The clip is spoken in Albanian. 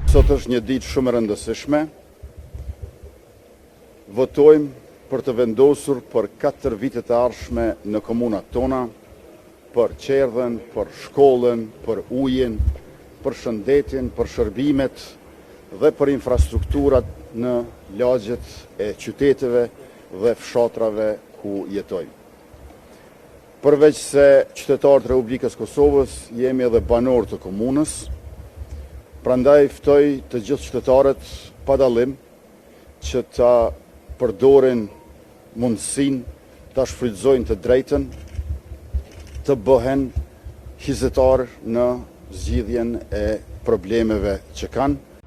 Sot është një ditë shumë e rëndësishme. Votojmë për të vendosur për 4 vitet e ardhshme në komunat tona, për qerdhen, për shkollën, për ujin, për shëndetin, për shërbimet dhe për infrastrukturat në lagjet e qyteteve dhe fshatrave ku jetojmë. Përveç se qytetarët e Republikës Kosovës, jemi edhe banorë të komunës, prandaj ftoj të gjithë qytetarët pa dallim që ta përdorin mundësinë, ta shfrytëzojnë të drejtën, të bëhen hizëtar në zgjidhjen e problemeve që kanë,